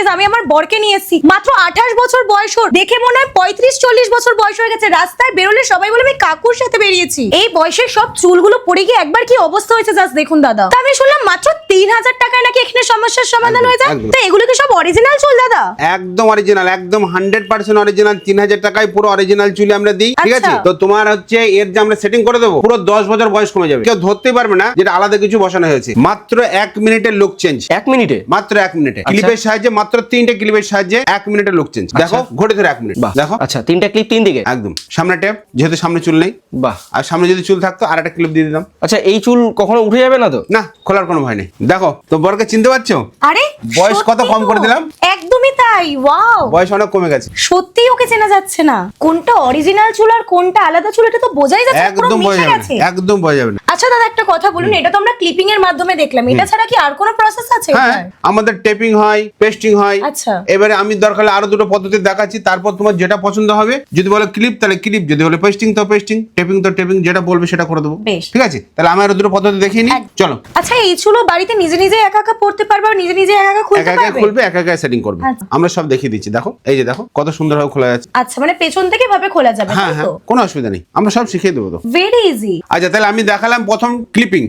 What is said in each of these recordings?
Please আমি আমার বরকে নিয়ে এসেছি, মাত্র 28 বছর বয়স ওর, দেখে মনে হয় 35-40 বছর বয়স হয়ে গেছে। রাস্তায় বেরোলে সবাই বলে আমি কাকুর সাথে বেরিয়েছি। এই বয়সের সব চুলগুলো পড়ে গিয়ে একবার কি অবস্থা হয়েছে জাস্ট দেখুন দাদা। তা আমি শুনলাম মাত্র 3000 টাকায় নাকি এখানে সমস্যার সমাধান হয়ে যায়। তো এগুলো কি সব অরিজিনাল চুল দাদা? একদম অরিজিনাল, একদম 100% অরিজিনাল। 3000 টাকায় পুরো অরিজিনাল চুল আমরা দিই, ঠিক আছে? তো তোমার হচ্ছে এর যে আমরা সেটিং করে দেবো, পুরো 10 বছর বয়স কমে যাবে, কেউ ধরতেই পারবে না যেটা আলাদা কিছু বসানো হয়েছে। মাত্র 1 মিনিটের লুক চেঞ্জ। 1 মিনিটে? মাত্র 1 মিনিটে ক্লিপের সাহায্যে, মাত্র 3টে ক্লিপের সাহায্যে 1 মিনিটের লুক চেঞ্জ। দেখো ঘটে ধরে 1 মিনিট, দেখো। আচ্ছা 3টা ক্লিপ 3 দিকে একদম সামনে ট্যাপ, যেহেতু সামনে চুল নেই। বাহ। আর সামনে যদি চুল থাকতো আর একটা ক্লিপ দিয়ে দিতাম। আচ্ছা এই চুল কখনো উঠে যাবে না তো? না, খোলার কোনো ভয় নেই। দেখো তো বরকে চিনতে পারছো? আরে বয়স কত কম করে দিলাম। একদমই তাই, ওয়াও। বয়স অনেক কমে গেছে। সত্যি ওকে চেনা যাচ্ছে না, কোনটা অরিজিনাল চুল আর কোনটা আলাদা চুল এটা তো বোঝাই যাচ্ছে না, পুরো একদম বোঝা মিশে যাবে গেছে। না, একদম বোঝা যাবে না। আচ্ছা দাদা একটা কথা বলুন, এটা তো আমরা ক্লিপিং এর মাধ্যমে দেখলাম, এটা ছাড়া কি আর কোনো প্রসেস আছে? হ্যাঁ, আমাদের টেপিং হয়, পেস্টিং হয়। আচ্ছা। এবারে আমি দরকার হলে আরো দুটো পদ্ধতি দেখাচ্ছি, তারপর তোমার যেটা পছন্দ হবে। যদি বলে ক্লিপ তাহলে ক্লিপ, যদি বলে পেস্টিং তো পেস্টিং, টেপিং তো টেপিং, যেটা বলবে সেটা করে দেবো। বেশ। ঠিক আছে, তাহলে আমি আরো দুটো পদ্ধতি দেখিয়ে নিই, চলো। আচ্ছা এই চুলও বাড়িতে নিজে নিজে একা একা পড়তে পারবে আর নিজে নিজে একা একা খুলতে একা একা পারবে? খুলবে, একা একা সেটিং করবে। আচ্ছা। আমরা সব দেখিয়ে দিচ্ছি, দেখো এই যে দেখো কত সুন্দরভাবে খোলা যাচ্ছে। আচ্ছা মানে পেছন থেকে ভাবে খোলা যাবে? হ্যাঁ হ্যাঁ, কোনো অসুবিধা নেই, আমরা সব শিখিয়ে দেবো তো। Very easy. আচ্ছা তাহলে আমি দেখালাম প্রথম ক্লিপিং,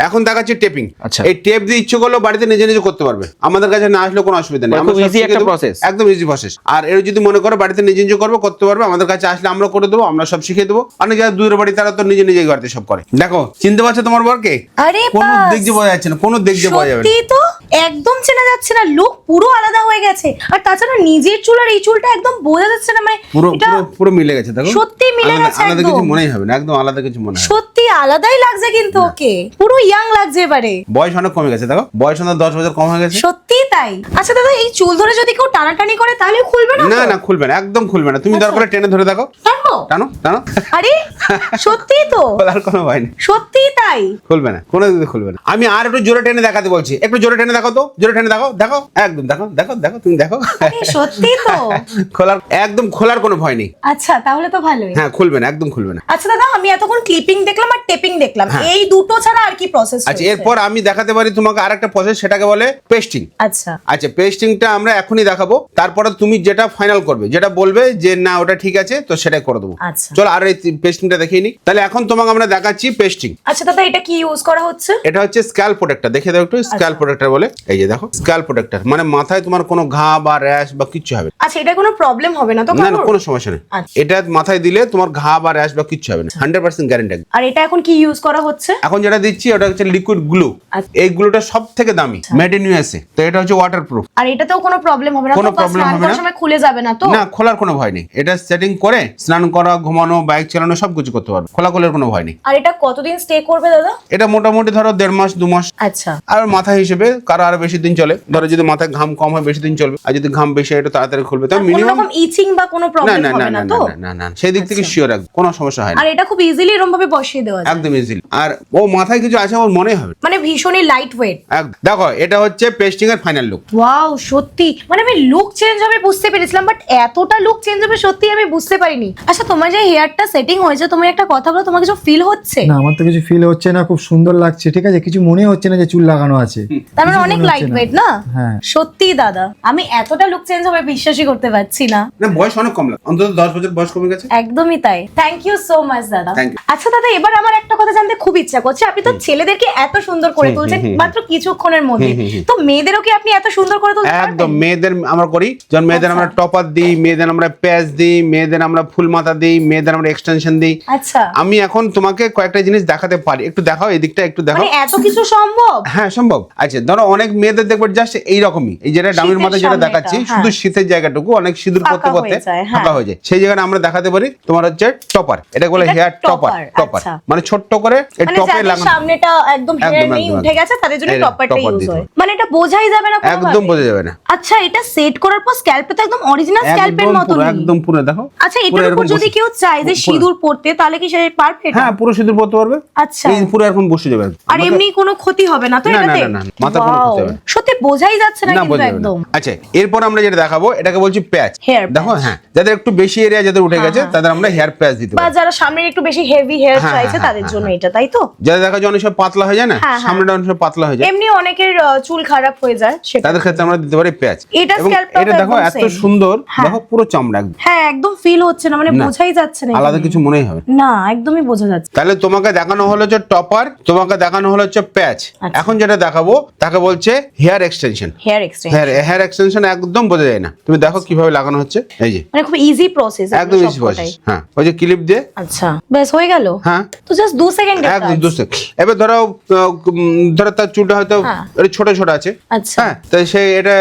এখন দেখাচ্ছি টেপিং। আচ্ছা। এই টেপ দিয়ে ইচ্ছে করলেও বাড়িতে নিজে নিজে করতে পারবে, আমাদের কাছে না আসলে কোনো অসুবিধা নেই। আমরা খুব সব easy শিখিয়ে একটা দেবো। process। একদম ইজি প্রসেস। আর এর যদি মনে করো বাড়িতে নিজে নিজে করবে, করতে পারবে, আমাদের কাছে আসলে আমরা করে দেবো, আমরা সব শিখিয়ে দেবো। অনেক যারা দূরের বাড়ি তারা তো নিজে নিজেই বাড়িতে সব করে। দেখো চিনতে পারছো তোমার বরকে? আরে কোনো বাস। দিক দিয়ে বোঝা যাচ্ছে না, কোনো দিক দিয়ে বোঝা যাবে না। সত্যি তো একদম চেনা যাচ্ছে না, লুক পুরো আলাদা হয়ে গেছে। আর তাছাড়া নিজের চুল আর এই চুলটা একদম বোঝা যাচ্ছে না, মানে পুরো এটা পুরো পুরো মিলে গেছে, দেখো সত্যি মিলে আলাদা- গেছে আলাদা একদম। কিছু মনেই হবে না, একদম আলাদা কিছু মনে হয় না। সত্যি আলাদাই লাগছে কিন্তু ওকে, পুরো ইয়াং লাগছে এবারে। বয়স অনেক কমে গেছে, দেখো বয়স অন্তত 10 বছর কম হয়ে গেছে। সত্যি তাই। আচ্ছা দাদা এই চুল ধরে যদি কেউ টানাটানি করে তাহলে খুলবে না? না না, খুলবে না, একদম খুলবে না। তুমি দরকার হলে টেনে ধরে দেখো, টানবো? টানো টানো, আরে সত্যি তো, খোলার কোনো ভয় নেই, সত্যি তাই। খুলবে না, কোনো দিকে খুলবে না। আমি আর একটু জোরে টেনে দেখাতে বলছি, একটু জোরে টেনে দেখো তো, জোরে টেনে দেখো, দেখো একদম, দেখো দেখো দেখো, তুমি দেখো। আরে সত্যি তো। খোলার একদম খোলার কোনো ভয় নেই। আচ্ছা তাহলে তো ভালোই। হ্যাঁ খুলবে না, একদম খুলবে না। আচ্ছা দাদা আমি এতক্ষণ ক্লিপিং দেখলাম আর টেপিং দেখলাম, এই দুটো ছাড়া আর কি প্রসেস? আচ্ছা এরপর আমি দেখাতে পারি তোমাকে আরেকটা প্রসেস, সেটাকে বলে পেস্টিং। আচ্ছা আচ্ছা পেস্টিংটা আমরা এখনই দেখাবো, তারপরে তুমি যেটা ফাইনাল করবে, যেটা বলবে যে না ওটা ঠিক আছে, তো সেটাই করে দেবো। আচ্ছা। চলো আর এই পেস্টিংটা দেখিয়ে নিই। তাহলে এখন তোমাকে আমরা দেখাচ্ছি পেস্টিং। আচ্ছা দাদা এটা কি ইউজ করা হচ্ছে? এটা হচ্ছে স্ক্যাল্প প্রোটেক্টর, দেখে দাও একটু। স্ক্যাল্প প্রোটেক্টর বলে, এই যে দেখো স্ক্যাল্প প্রোটেক্টর, মানে মাথায় তোমার কোনো ঘা বা র্যাশ বা কিচ্ছু হবে না। আচ্ছা এটা কোনো প্রবলেম হবে না তো? না না, কারোর? কোনো সমস্যা নেই। আচ্ছা। এটা মাথায় দিলে তোমার ঘা বা র্যাশ বা কিচ্ছু হবে না, 100% গ্যারান্টি। আর এটা এখন কি ইউজ করা হচ্ছে? এখন যেটা দিচ্ছি ওটা হচ্ছে লিকুইড গ্লু। আচ্ছা। এই গ্লুটা সব থেকে দামি, মেড ইন ইউএসএ। তো এটা হচ্ছে ওয়াটারপ্রুফ। আর এটাতেও কোনো প্রবলেম হবে না তো? কোনো বা problem স্নান হবে করার না। সময় খুলে যাবে না তো? না, খোলার কোনো ভয় নেই। এটা সেটিং করে স্নান করা, ঘুমানো, বাইক চালানো সবকিছু করতে পারবে, খোলার কোনো ভয় নেই। আর এটা কতদিন স্টে করবে দাদা? এটা মোটামুটি ধরো 1.5 মাস 2 মাস। আচ্ছা। আর মাথা হিসেবে কারো আরো বেশি দিন চলে, ধরো যদি মাথায় ঘাম কম হয় বেশি দিন চলবে, আর যদি ঘাম বেশি হয় এটা তাড়াতাড়ি খুলবে। তো আর কোনো মিনিমাম রকম ইচিং বা কোনো না প্রবলেম না না হবে না না তো? না না না, সেই দিক থেকে শিওর, একদম কোনো সমস্যা হয় না, আর এটা খুব ইজিলি এরকম ভাবে বসিয়ে দেওয়া যায়, একদম ইজিলি। আর ও মাথায় কিছু আছে ওর মনে হবে। মানে ভীষণই লাইট ওয়েট। দেখো এটা হচ্ছে পেস্টিং এর ফাইনাল লুক। ওয়াও সত্যি, মানে আমি লুক চেঞ্জ হবে বুঝতে পেরেছিলাম, বাট এতটা লুক চেঞ্জ হবে সত্যি আমি বুঝতে পারিনি। আচ্ছা তোমার যে হেয়ারটা সেটিং হয়েছে, তুমি একটা কথা বলো, তোমার কিছু ফিল হচ্ছে? না আমার তো কিছু ফিল হচ্ছে না, খুব সুন্দর লাগছে, ঠিক আছে, কিছু মনে হচ্ছে না যে চুল লাগানো আছে। তার মানে কিছু অনেক মনে হচ্ছে লাইট না। ওয়েট না? হ্যাঁ। সত্যি দাদা আমি এতটা লুক চেঞ্জ হবে বিশ্বাসই করতে পারছি না। না বয়স অনেক কম লাগে, অন্তত 10 বছর বয়স কমে গেছে। একদমই তাই, থ্যাংক ইউ সো মাচ দাদা। Thank you. আচ্ছা দাদা এবার আমার একটা কথা জানতে খুব ইচ্ছা করছে, আপনি তো ছেলেদেরকে এত সুন্দর করে তুলছেন মাত্র কিছুক্ষণের মধ্যে, তো মেয়েদেরও কি আপনি এত সুন্দর করে তুলতে পারবেন? একদম, মেয়েদের আমরা করি, যখন মেয়েদের আচ্ছা। আমরা টপার দিই, মেয়েদের আমরা প্যাচ দিই, মেয়েদের আমরা ফুল মাথা দিই, মেয়েদের আমরা এক্সটেনশন দিই। আচ্ছা আমি এখন তোমাকে কয়েকটা জিনিস দেখাতে পারি, একটু দেখাও এদিকটা, একটু দেখাও। মানে এত কিছু সম্ভব? হ্যাঁ সম্ভব। আচ্ছা ধরো অনেক মেয়েদের দেখবে জাস্ট এইরকমই, এই যেটা ডামির শীতের মাথায় যেটা সামনেটা, দেখাচ্ছি, হ্যাঁ। শুধু শীতের জায়গাটুকু অনেক সিঁদুর ফাঁকা করতে করতে হয়ে যায়, হ্যাঁ। ফাঁকা হয়ে যায়, সেই জায়গাটা আমরা দেখাতে পারি। তোমার হচ্ছে টপার, এটা বলে এটা হেয়ার টপার। topper, টপার আচ্ছা। মানে ছোট্ট করে এই মানে টপে যাদের লাগানো, সামনেটা একদম হেয়ার একদম, নেই একদম, উঠে গেছে তাদের জন্য এই টপারটা topper ইউজ দিতে হয়, হয়। মানে এটা বোঝাই যাবে না একদম কোনোভাবে? বোঝা যাবে না। আচ্ছা এটা সেট করার পর স্ক্যাল্পে তো একদম অরিজিনাল স্ক্যাল্পের একদম মতো পুরো, একদম পুরো দেখো। আচ্ছা পুরো এটার উপর এরকম যদি বসে- কেউ চায় যে পুরো- সিঁদুর পড়তে তাহলে কি সে পারবে? হ্যাঁ পুরো সিঁদুর পড়তে পারবে। আচ্ছা এই পুরো এরকম বসে যাবে। আর এমনি কোনো ক্ষতি হবে না তো না, না, এটাতে? না, না, না, মাথার কোনো ক্ষতি হবে না। সত্যি বোঝাই যাচ্ছে না না কিন্তু বোঝা যাবে না। একদম। আচ্ছা এরপর আমরা যেটা দেখাবো এটাকে বলছি প্যাচ। Hair দেখো patch। হ্যাঁ, যাদের একটু বেশি এরিয়া যাদের উঠে গেছে তাদের আমরা হেয়ার প্যাচ দিতে বা পারি। যারা সামনে একটু বেশি হেভি হেয়ার হ্যাঁ, চাইছে হ্যাঁ, তাদের হ্যাঁ, জন্য এটা, তাই তো? যাদের দেখা যায় অনেক সব পাতলা হয়ে যায় না, হ্যাঁ, হ্যাঁ। সামনেটা অনেক সব পাতলা হয়ে যায়। এমনি অনেকের চুল খারাপ হয়ে যায়, সেটা। তাদের ক্ষেত্রে আমরা দিতে পারি প্যাচ। এটা এবং scalp টা এটা দেখো একদম এত same। সুন্দর, হ্যাঁ। দেখো পুরো চামড়া একদম। হ্যাঁ একদম ফিল হচ্ছে না, মানে না। বোঝাই যাচ্ছে না আলাদা এখানে। কিছু মনেই হবে না। না একদমই বোঝা যাচ্ছে। তাহলে তোমাকে দেখানো হলো যে টপার, তোমাকে দেখানো হলো হচ্ছে প্যাচ। আচ্ছা। এখন যেটা দেখাবো তাকে বলছে hair extension. Hair extension hair extension একদম বোঝা যায় না, তুমি দেখো কিভাবে লাগানো হচ্ছে। এই যে মানে খুব ইজি প্রসেস একদম ইজি প্রসেস। হ্যাঁ, ওই যে ক্লিপ দিয়ে, আচ্ছা ব্যাস হয়ে গেল। হ্যাঁ তো জাস্ট 2 সেকেন্ড একদম দুশো। এবার ধরো তার চুলটা হয়তো হ্যাঁ। একটু ছোট ছোট আছে, আচ্ছা হ্যাঁ, তাই সে এটা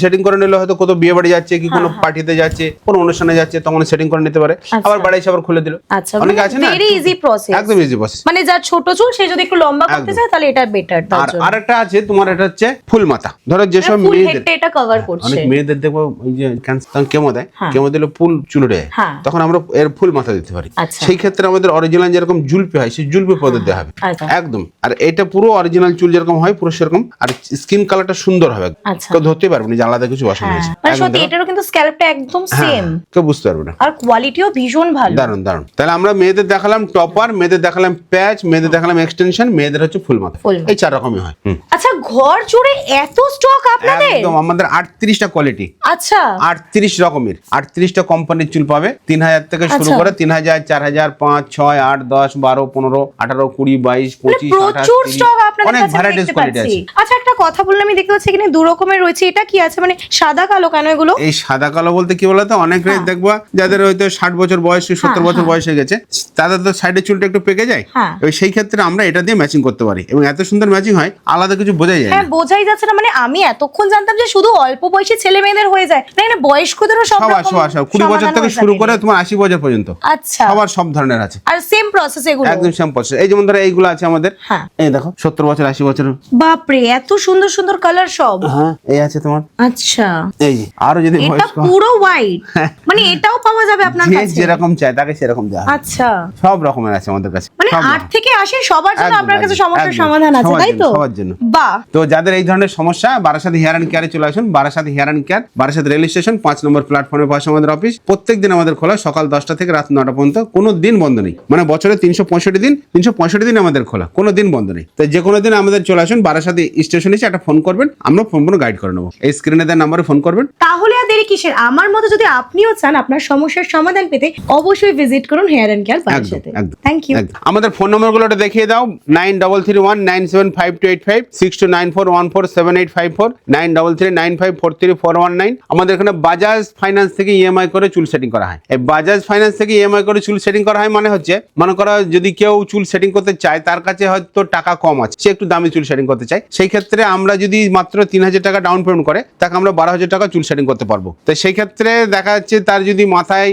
সেটিং করে নিলে হয়তো কত বিয়ে বাড়ি যাচ্ছে কি কোনো পার্টিতে যাচ্ছে, কোনো অনুষ্ঠানে যাচ্ছে, তখন সেটিং করে নিতে পারে। আচ্ছা। আবার বাড়ি এসে আবার খুলে দিল। আচ্ছা অনেকে আছে না, ভেরি ইজি প্রসেস, একদম ইজি প্রসেস। মানে যার ছোট চুল সে যদি একটু লম্বা করতে একদম। চায় তাহলে এটা বেটার তার আর জন্য। আরেকটা আছে তোমার, এটা হচ্ছে ফুল মাথা। ধরো যেসব ফুল মেয়েদের, হেডটা এটা কভার করছে। অনেক মেয়েদের দেখবো ওই যে ক্যান্সার কেমো দেয়, হ্যাঁ। কেমো দিলে ফুল চুল উঠে যায়, হ্যাঁ। তখন আমরা এর ফুল মাথা দিতে পারি। আচ্ছা। সেই ক্ষেত্রে আমাদের অরিজিনাল যেরকম জুলপি হয় সেই জুলপি পদ্ধতি হবে আচ্ছা। একদম। আর এটা পুরো অরিজিনাল চুল যেরকম হয় পুরো সেরকম, আর স্কিন কালারটা সুন্দর হবে, আচ্ছা। কেউ ধরতে পারবে না যে আলাদা কিছু বসানো হ্যাঁ হয়েছে। মানে একদম সত্যি দেখো। এটারও কিন্তু স্ক্যাল্পটা একদম হ্যাঁ, সেম, কেউ বুঝতে পারবে না। আর কোয়ালিটিও ভীষণ ভালো। দারুন দারুন। তাহলে আমরা মেয়েদের দেখালাম টপার, মেয়েদের দেখালাম প্যাচ, মেয়েদের দেখালাম এক্সটেনশন, মেয়েদের হচ্ছে ফুল মাথা। ফুল মাথা। এই 4 রকমই হয়। আচ্ছা ঘর জুড়ে এত স্টক আপনাদের? একদম, আমাদের 38টা কোয়ালিটি, আচ্ছা 38 রকমের, 38টা কোম্পানির চুল পাবে। 3000 থেকে শুরু আচ্ছা। করে 3000, 4000, 5, 6, 8, 10, 12, 15, 18, 20, 22, মানে 25, 28, প্রচুর 30, স্টক আপনাদের অনেক কাছে ভ্যারাইটিস দেখতে কোয়ালিটি পাচ্ছি। আছে। আচ্ছা একটা কথা বললাম, আমি দেখতে পাচ্ছি এখানে 2 রকমের রয়েছে, এটা কি আছে মানে সাদা কালো কেন এগুলো? এই সাদা কালো বলতে কি বলতো, অনেকে হ্যাঁ। দেখবা যাদের হয়তো 60 বছর বয়স, 70 বছর হ্যাঁ। বয়স হয়ে গেছে, তাদের তো সাইডের চুলটা একটু পেকে যায়। হ্যাঁ। ওই সেই ক্ষেত্রে আমরা এটা দিয়ে ম্যাচিং করতে পারি, এবং এত সুন্দর ম্যাচিং হয় আলাদা কিছু বোঝাই যায় হ্যাঁ না। বোঝাই যাচ্ছে না, মানে আমি এতক্ষণ জানতাম যে শুধু অল্প বয়সী ছেলে মেয়েদের হয়ে যায়, না না বয়স্কদেরও সব সবার রকম সবার 20 বছর সমাধান থেকে হয়ে শুরু থাকে। করে তোমার 80 বছর পর্যন্ত আচ্ছা সবার সব ধরনের আছে, আর সেম প্রসেস এগুলো? একদম সেম প্রসেস। এই যেমন ধরো এইগুলো আছে আমাদের, হ্যাঁ। এই দেখো 70 বছর 80 বছর। বাপরে এত সুন্দর সুন্দর কালার সব। হ্যাঁ, এই আছে তোমার, আচ্ছা এই যে আরো যদি এটা বয়স্ক পুরো হোয়াইট, মানে এটাও পাওয়া যাবে আপনার যে কাছে? যেরকম চায় তাকে সেরকম দেওয়া হবে। আচ্ছা সব রকমের আছে আমাদের কাছে, মানে সব 8 রকম। থেকে 80 সবার জন্য একদম, আপনার কাছে একদম, সমস্যার একদম। সমাধান আছে, সবার তাই তো? জন্য, সবার জন্য। বাহ তো যাদের এই ধরনের সমস্যা, বারাসাত হেয়ার অ্যান্ড কেয়ারে চলে আসুন। Barasat hair and care, Barasat rail station 5 নম্বর প্ল্যাটফর্মের পাশে আমাদের অফিস। প্রত্যেকদিন আমাদের খোলা, সকাল 10টা থেকে রাত 9টা পর্যন্ত, কোনো দিন বন্ধ নেই। মানে বছরে 365 দিন, 365 দিন আমাদের খোলা, কোনো দিন বন্ধ নেই। তো যে কোনো দিন আমাদের চলে আসুন, বারাসাত স্টেশনে এসে একটা ফোন করবেন, আমরা সম্পূর্ণ গাইড করে নেবো। এই স্ক্রিনে দেওয়ার নাম্বারে ফোন করবেন। তাহলে আর দেরি কিসের? আমার মতো যদি আপনিও চান আপনার সমস্যার সমাধান পেতে, অবশ্যই ভিজিট করুন হেয়ার এন্ড কেয়ার বারাসাতে। একদম, থ্যাংক ইউ। একদম। আমাদের ফোন নম্বরগুলো দেখিয়ে দাও। 9331975285, 6294147854, 9339543419। আমাদের এখানে বাজাজ ফাইন্যান্স থেকে ইএমআই করে চুল সেটিং করা হয়। এই বাজাজ ফাইন্যান্স থেকে ইএমআই করে চুল সেটিং করা হয় মানে হচ্ছে, মনে করো যদি কেউ চুল সেটিং করতে চায়, তার কাছে হয়তো টাকা কম আছে, সে একটু দামি চুল সেটিং করতে চায়, সেই ক্ষেত্রে আমরা যদি মাত্র 3000 টাকা ডাউন পেমেন্ট করে, তাকে আমরা 12000 টাকা চুল সেটিং করতে পারবো। তো সেই ক্ষেত্রে দেখা যাচ্ছে তার যদি মাথায়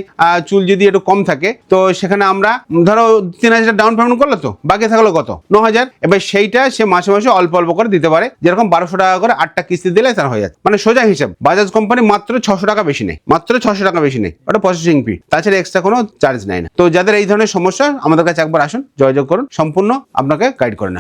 চুল যদি একটু কম থাকে, তো সেখানে আমরা ধরো 3000 ডাউন পেমেন্ট করলো, তো বাকি থাকলো কত, 9000। এবার সেইটা সে মাসে মাসে অল্প অল্প করে দিতে পারে, যেরকম 1200 টাকা করে 8টা কিস্তি দিলে তার হয়ে যাচ্ছে। মানে সোজা হিসাব, বাজাজ কোম্পানি মাত্র 600 টাকা বেশি নেই, মাত্র 600 টাকা বেশি নেই, ওটা প্রসেসিং ফি, তাছাড়া এক্সট্রা কোনো চার্জ নেয় না। তো যাদের এই ধরনের সমস্যা, আমাদের কাছে একবার আসুন, যোগাযোগ করুন, সম্পূর্ণ আপনাকে গাইড করে নেওয়া হবে।